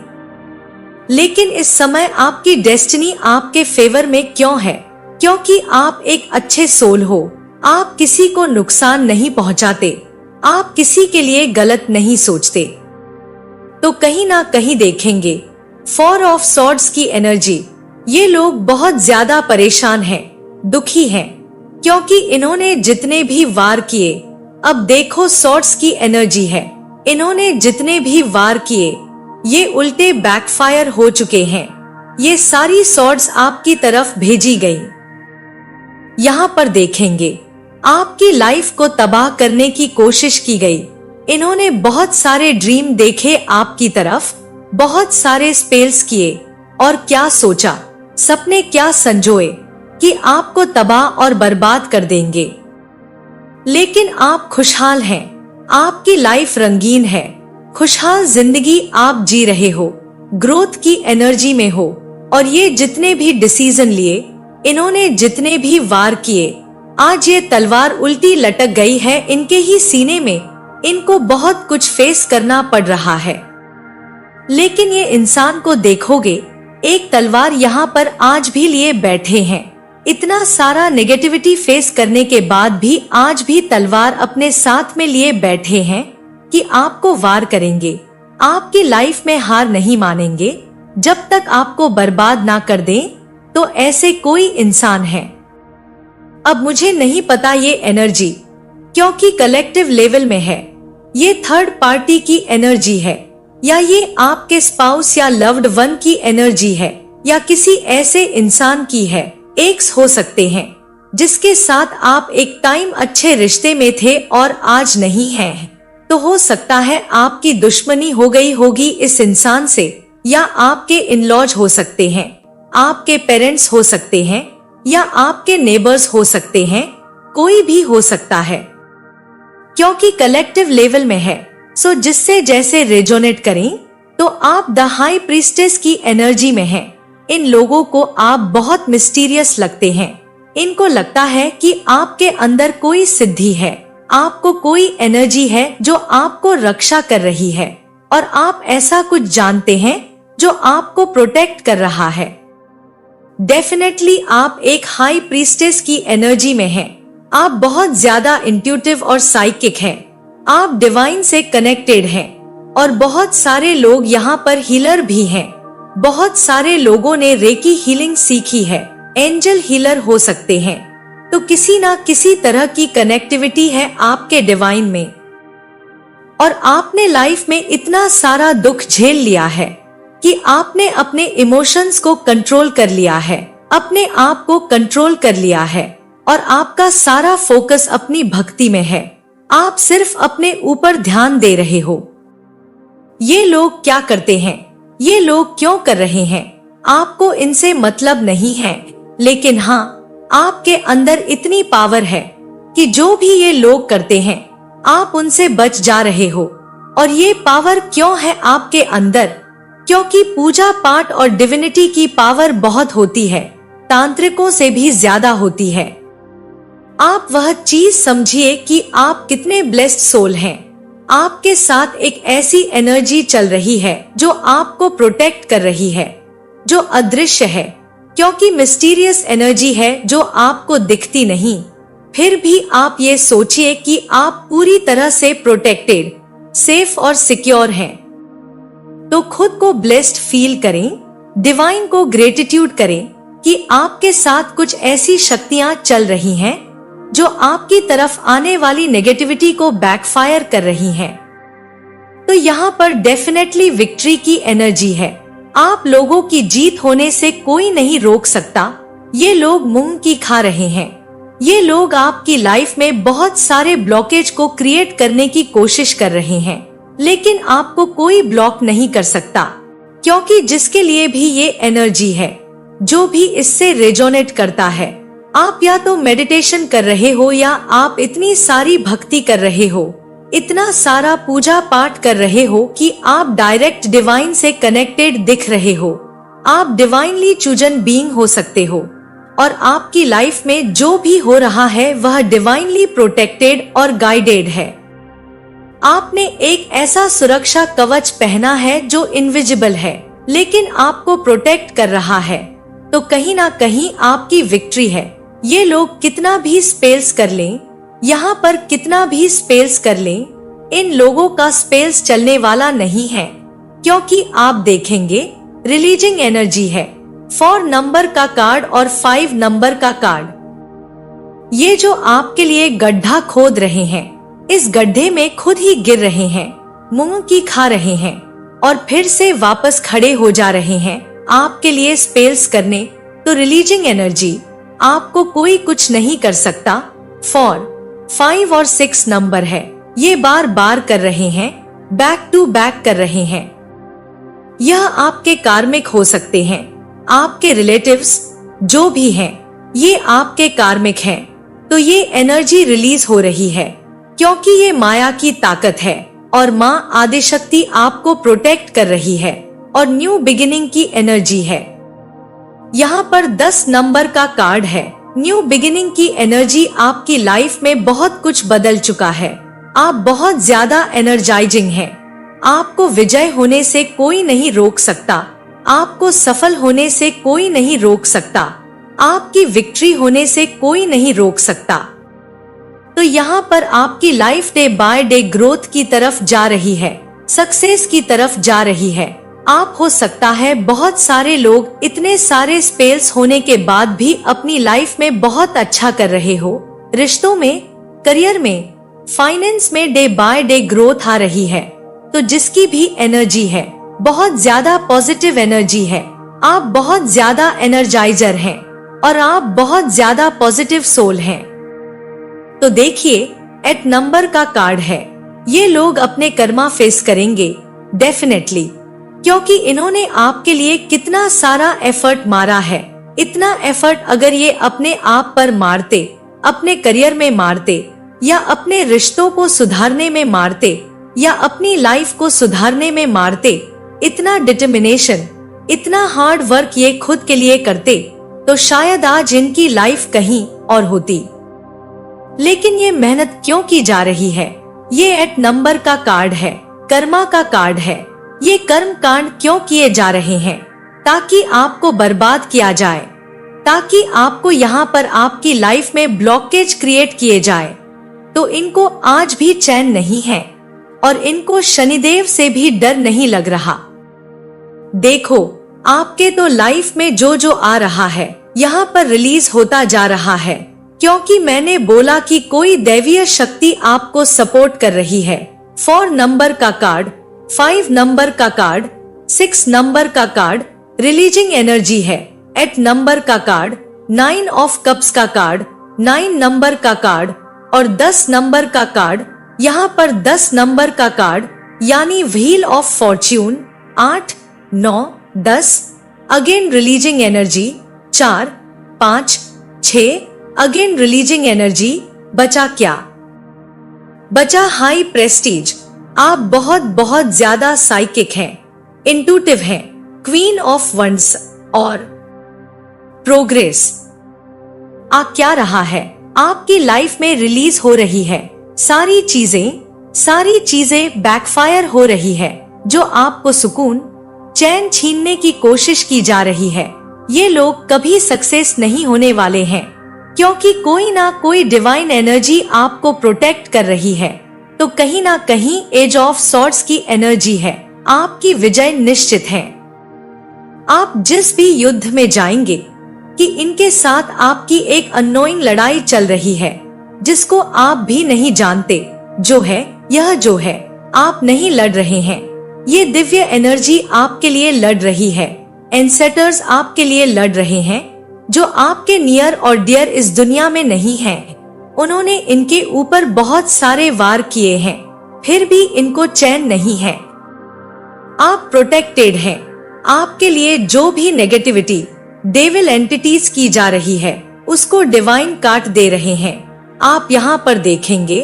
Speaker 1: लेकिन इस समय आपकी डेस्टिनी आपके फेवर में क्यों है? क्योंकि आप एक अच्छे सोल हो, आप किसी को नुकसान नहीं पहुंचाते, आप किसी के लिए गलत नहीं सोचते। तो कहीं ना कहीं देखेंगे फोर ऑफ सॉर्ड्स की एनर्जी। ये लोग बहुत ज्यादा परेशान हैं, दुखी हैं, क्योंकि इन्होंने जितने भी वार किए, अब देखो सॉर्ड्स की एनर्जी है, इन्होंने जितने भी वार किए ये उल्टे बैकफायर हो चुके हैं। ये सारी सॉर्ड्स आपकी तरफ भेजी गई। यहाँ पर देखेंगे आपकी लाइफ को तबाह करने की कोशिश की गई। इन्होंने बहुत सारे ड्रीम देखे आपकी तरफ, बहुत सारे स्पेल्स किए और क्या सोचा, सपने क्या संजोए कि आपको तबाह और बर्बाद कर देंगे। लेकिन आप खुशहाल हैं, आपकी लाइफ रंगीन है, खुशहाल जिंदगी आप जी रहे हो, ग्रोथ की एनर्जी में हो। और ये जितने भी डिसीजन लिए, इन्होंने जितने भी वार किए, आज ये तलवार उल्टी लटक गई है इनके ही सीने में। इनको बहुत कुछ फेस करना पड़ रहा है। लेकिन ये इंसान को देखोगे, एक तलवार यहाँ पर आज भी लिए बैठे हैं। इतना सारा नेगेटिविटी फेस करने के बाद भी आज भी तलवार अपने साथ में लिए बैठे हैं कि आपको वार करेंगे, आपकी लाइफ में हार नहीं मानेंगे जब तक आपको बर्बाद ना कर दें। तो ऐसे कोई इंसान है। अब मुझे नहीं पता ये एनर्जी क्योंकि कलेक्टिव लेवल में है, ये थर्ड पार्टी की एनर्जी है, या ये आपके स्पाउस या लव्ड वन की एनर्जी है, या किसी ऐसे इंसान की है, एक्स हो सकते हैं, जिसके साथ आप एक टाइम अच्छे रिश्ते में थे और आज नहीं हैं। तो हो सकता है आपकी दुश्मनी हो गई होगी इस इंसान से, या आपके इन-लॉज हो सकते हैं, आपके पेरेंट्स हो सकते हैं, या आपके नेबर्स हो सकते हैं, कोई भी हो सकता है, क्योंकि कलेक्टिव लेवल में है। सो जिससे जैसे रेजोनेट करें, तो आप द हाई प्रीस्टेस की एनर्जी में हैं। इन लोगों को आप बहुत मिस्टीरियस लगते हैं। इनको लगता है कि आपके अंदर कोई सिद्धि है, आपको कोई एनर्जी है जो आपको रक्षा कर रही है, और आप ऐसा कुछ जानते हैं जो आपको प्रोटेक्ट कर रहा है। डेफिनेटली आप एक हाई प्रीस्टेस की एनर्जी में हैं। आप बहुत ज्यादा इंट्यूटिव और साइकिक हैं। आप डिवाइन से कनेक्टेड हैं, और बहुत सारे लोग यहाँ पर हीलर भी हैं। बहुत सारे लोगों ने रेकी हीलिंग सीखी है, एंजल हीलर हो सकते हैं। तो किसी ना किसी तरह की कनेक्टिविटी है आपके डिवाइन में। और आपने लाइफ में इतना सारा दुख झेल लिया है कि आपने अपने इमोशंस को कंट्रोल कर लिया है, अपने आप को कंट्रोल कर लिया है, और आपका सारा फोकस अपनी भक्ति में है। आप सिर्फ अपने ऊपर ध्यान दे रहे हो। ये लोग क्या करते हैं, ये लोग क्यों कर रहे हैं, आपको इनसे मतलब नहीं है। लेकिन हाँ, आपके अंदर इतनी पावर है कि जो भी ये लोग करते हैं, आप उनसे बच जा रहे हो। और ये पावर क्यों है आपके अंदर? क्योंकि पूजा पाठ और डिविनिटी की पावर बहुत होती है, तांत्रिकों से भी ज्यादा होती है। आप वह चीज समझिए कि आप कितने ब्लेस्ड सोल हैं। आपके साथ एक ऐसी एनर्जी चल रही है जो आपको प्रोटेक्ट कर रही है, जो अदृश्य है, क्योंकि मिस्टीरियस एनर्जी है जो आपको दिखती नहीं। फिर भी आप ये सोचिए कि आप पूरी तरह से प्रोटेक्टेड, सेफ और सिक्योर हैं। तो खुद को ब्लेस्ड फील करें, डिवाइन को ग्रेटिट्यूड करें कि आपके साथ कुछ ऐसी शक्तियां चल रही हैं जो आपकी तरफ आने वाली नेगेटिविटी को बैकफायर कर रही हैं। तो यहाँ पर डेफिनेटली विक्ट्री की एनर्जी है। आप लोगों की जीत होने से कोई नहीं रोक सकता। ये लोग मूंग की खा रहे हैं। ये लोग आपकी लाइफ में बहुत सारे ब्लॉकेज को क्रिएट करने की कोशिश कर रहे हैं, लेकिन आपको कोई ब्लॉक नहीं कर सकता, क्योंकि जिसके लिए भी ये एनर्जी है, जो भी इससे रेजोनेट करता है, आप या तो मेडिटेशन कर रहे हो या आप इतनी सारी भक्ति कर रहे हो, इतना सारा पूजा पाठ कर रहे हो कि आप डायरेक्ट डिवाइन से कनेक्टेड दिख रहे हो। आप डिवाइनली चूजन बीइंग हो सकते हो और आपकी लाइफ में जो भी हो रहा है वह डिवाइनली प्रोटेक्टेड और गाइडेड है। आपने एक ऐसा सुरक्षा कवच पहना है जो इनविजिबल है, लेकिन आपको प्रोटेक्ट कर रहा है। तो कहीं ना कहीं आपकी विक्ट्री है। ये लोग कितना भी स्पेल्स कर लें, यहाँ पर कितना भी स्पेल्स कर लें, इन लोगों का स्पेल्स चलने वाला नहीं है, क्योंकि आप देखेंगे रिलीजिंग एनर्जी है। 4 नंबर का कार्ड और 5 नंबर का कार्ड। ये जो आपके लिए गड्ढा खोद रहे हैं, इस गड्ढे में खुद ही गिर रहे हैं, मूंग की खा रहे हैं और फिर से वापस खड़े हो जा रहे हैं आपके लिए स्पेल्स करने। तो रिलीजिंग एनर्जी, आपको कोई कुछ नहीं कर सकता। 4, 5 और 6 नंबर है, ये बार बार कर रहे हैं, बैक टू बैक कर रहे हैं। यह आपके कार्मिक हो सकते हैं, आपके रिलेटिव्स जो भी हैं, ये आपके कार्मिक हैं। तो ये एनर्जी रिलीज हो रही है, क्योंकि ये माया की ताकत है और माँ आदिशक्ति आपको प्रोटेक्ट कर रही है और न्यू बिगिनिंग की एनर्जी है। यहाँ पर 10 नंबर का कार्ड है। न्यू बिगिनिंग की एनर्जी आपकी लाइफ में बहुत कुछ बदल चुका है। आप बहुत ज्यादा एनर्जाइजिंग हैं। आपको विजय होने से कोई नहीं रोक सकता। आपको सफल होने से कोई नहीं रोक सकता। आपकी विक्ट्री होने से कोई नहीं रोक सकता। तो यहाँ पर आपकी life day by day growth की तरफ जा रही है, सक्सेस की तरफ जा रही है। आप हो सकता है बहुत सारे लोग इतने सारे स्पेल्स होने के बाद भी अपनी लाइफ में बहुत अच्छा कर रहे हो। रिश्तों में, करियर में, फाइनेंस में डे बाय डे ग्रोथ आ रही है। तो जिसकी भी एनर्जी है, बहुत ज्यादा पॉजिटिव एनर्जी है। आप बहुत ज्यादा एनर्जाइजर हैं और आप बहुत ज्यादा पॉजिटिव सोल हैं। तो देखिए, 8 नंबर का कार्ड है। ये लोग अपने कर्मा फेस करेंगे डेफिनेटली, क्योंकि इन्होंने आपके लिए कितना सारा एफर्ट मारा है। इतना एफर्ट अगर ये अपने आप पर मारते, अपने करियर में मारते, या अपने रिश्तों को सुधारने में मारते, या अपनी लाइफ को सुधारने में मारते, इतना डिटर्मिनेशन, इतना हार्ड वर्क ये खुद के लिए करते, तो शायद आज इनकी लाइफ कहीं और होती। लेकिन ये मेहनत क्यों की जा रही है? ये 8 नंबर का कार्ड है, कर्मा का कार्ड है। ये कर्म कांड क्यों किए जा रहे हैं? ताकि आपको बर्बाद किया जाए, ताकि आपको यहाँ पर आपकी लाइफ में ब्लॉकेज क्रिएट किए जाए। तो इनको आज भी चैन नहीं है और इनको शनिदेव से भी डर नहीं लग रहा। देखो, आपके तो लाइफ में जो जो आ रहा है यहाँ पर रिलीज होता जा रहा है, क्योंकि मैंने बोला कि कोई दैवीय शक्ति आपको सपोर्ट कर रही है। 4 नंबर का कार्ड, 5 नंबर का कार्ड, 6 नंबर का कार्ड रिलीजिंग एनर्जी है। 8 नंबर का कार्ड, 9 ऑफ कप्स का कार्ड, 9 नंबर का कार्ड और 10 नंबर का कार्ड। यहाँ पर 10 नंबर का कार्ड यानी wheel of Fortune, 8, 9, 10 again releasing energy, 4, 5, 6 again releasing energy. बचा क्या? बचा हाई प्रेस्टीज। आप बहुत बहुत ज्यादा साइकिक हैं, इंट्यूटिव हैं, क्वीन ऑफ वंड्स और प्रोग्रेस। आ क्या रहा है? आपकी लाइफ में रिलीज हो रही है सारी चीजें बैकफायर हो रही है, जो आपको सुकून, चैन छीनने की कोशिश की जा रही है। ये लोग कभी सक्सेस नहीं होने वाले हैं, क्योंकि कोई ना कोई डिवाइन एनर्जी आपको प्रोटेक्ट कर रही है। तो कहीं ना कहीं एज ऑफ सॉर्ड्स की एनर्जी है। आपकी विजय निश्चित है। आप जिस भी युद्ध में जाएंगे कि इनके साथ आपकी एक अननोइंग लड़ाई चल रही है, जिसको आप भी नहीं जानते। जो है, यह जो है, आप नहीं लड़ रहे हैं, ये दिव्य एनर्जी आपके लिए लड़ रही है। एंसेटर्स आपके लिए लड़ रहे हैं, जो आपके नियर और डियर इस दुनिया में नहीं हैं। उन्होंने इनके ऊपर बहुत सारे वार किए हैं, फिर भी इनको चैन नहीं है। आप प्रोटेक्टेड हैं। आपके लिए जो भी नेगेटिविटी डेविल एंटिटीज की जा रही है, उसको डिवाइन काट दे रहे हैं। आप यहाँ पर देखेंगे,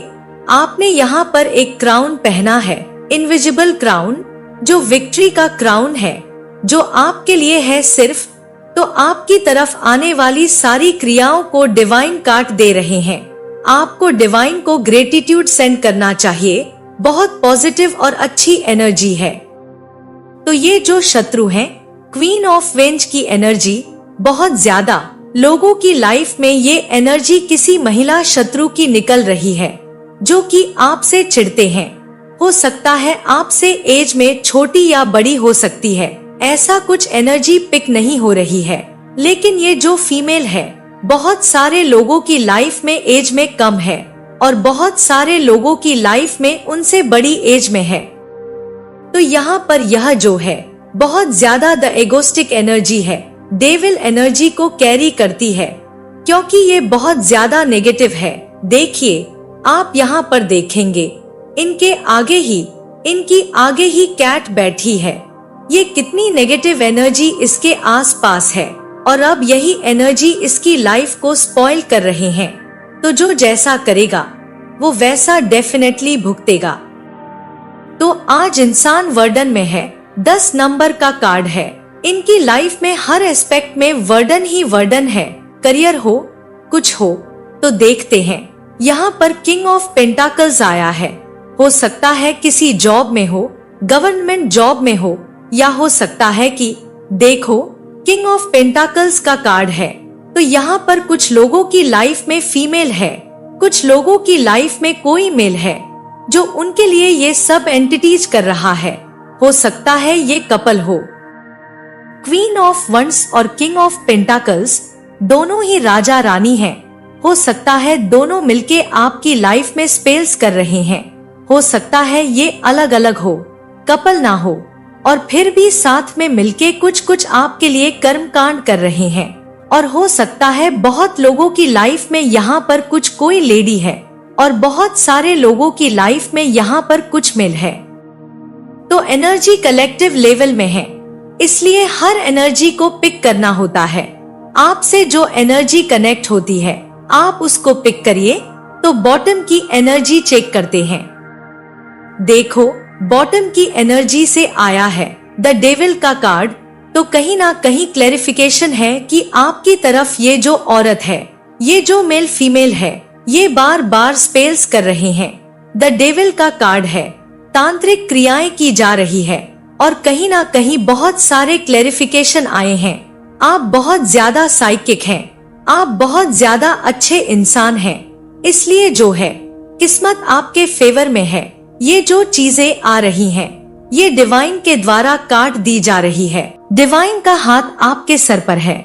Speaker 1: आपने यहाँ पर एक क्राउन पहना है, इनविजिबल क्राउन, जो विक्ट्री का क्राउन है, जो आपके लिए है सिर्फ। तो आपकी तरफ आने वाली सारी क्रियाओं को डिवाइन काट दे रहे हैं। आपको डिवाइन को ग्रेटिट्यूड सेंड करना चाहिए। बहुत पॉजिटिव और अच्छी एनर्जी है। तो ये जो शत्रु हैं, क्वीन ऑफ वेंज की एनर्जी बहुत ज्यादा लोगों की लाइफ में ये एनर्जी किसी महिला शत्रु की निकल रही है, जो कि आपसे चिढ़ते हैं। हो सकता है आपसे एज में छोटी या बड़ी हो सकती है, ऐसा कुछ एनर्जी पिक नहीं हो रही है। लेकिन ये जो फीमेल है, बहुत सारे लोगों की लाइफ में एज में कम है और बहुत सारे लोगों की लाइफ में उनसे बड़ी एज में है। तो यहाँ पर यह जो है बहुत ज्यादा द एगोस्टिक एनर्जी है, डेविल एनर्जी को कैरी करती है, क्योंकि ये बहुत ज्यादा नेगेटिव है। देखिए, आप यहाँ पर देखेंगे, इनकी आगे ही कैट बैठी है। ये कितनी नेगेटिव एनर्जी इसके आसपास है और अब यही एनर्जी इसकी लाइफ को स्पॉइल कर रहे हैं। तो जो जैसा करेगा वो वैसा डेफिनेटली भुगतेगा। तो आज इंसान वर्डन में है, 10 नंबर का कार्ड है। इनकी लाइफ में हर एस्पेक्ट में वर्डन ही वर्डन है। करियर हो, कुछ हो, तो देखते हैं। यहाँ पर किंग ऑफ पेंटाकल्स आया है। हो सकता है किसी जॉब में हो, गवर्नमेंट जॉब में हो, या हो सकता है कि देखो, किंग ऑफ पेंटाकल्स का कार्ड है। तो यहाँ पर कुछ लोगों की लाइफ में फीमेल है, कुछ लोगों की लाइफ में कोई मेल है, जो उनके लिए ये सब एंटिटीज कर रहा है। हो सकता है ये कपल हो। क्वीन ऑफ वंड्स और किंग ऑफ पेंटाकल्स दोनों ही राजा रानी हैं। हो सकता है दोनों मिलके आपकी लाइफ में स्पेल्स कर रहे हैं। हो सकता है ये अलग अलग हो, कपल ना हो, और फिर भी साथ में मिलके कुछ आपके लिए कर्म कांड कर रहे हैं। और हो सकता है बहुत लोगों की लाइफ में यहाँ पर कोई लेडी है और बहुत सारे लोगों की लाइफ में यहाँ पर कुछ मेल है। तो एनर्जी कलेक्टिव लेवल में है, इसलिए हर एनर्जी को पिक करना होता है। आपसे जो एनर्जी कनेक्ट होती है, आप उसको पिक करिए। तो बॉटम की एनर्जी चेक करते हैं। देखो, बॉटम की एनर्जी से आया है द डेविल का कार्ड। तो कहीं ना कहीं क्लैरिफिकेशन है कि आपकी तरफ ये जो औरत है, ये जो मेल फीमेल है, ये बार बार स्पेल्स कर रहे हैं। द डेविल का कार्ड है, तांत्रिक क्रियाएं की जा रही है और कहीं ना कहीं बहुत सारे क्लैरिफिकेशन आए हैं। आप बहुत ज्यादा साइकिक हैं, आप बहुत ज्यादा अच्छे इंसान हैं, इसलिए जो है किस्मत आपके फेवर में है। ये जो चीजें आ रही हैं, ये डिवाइन के द्वारा काट दी जा रही है। डिवाइन का हाथ आपके सर पर है।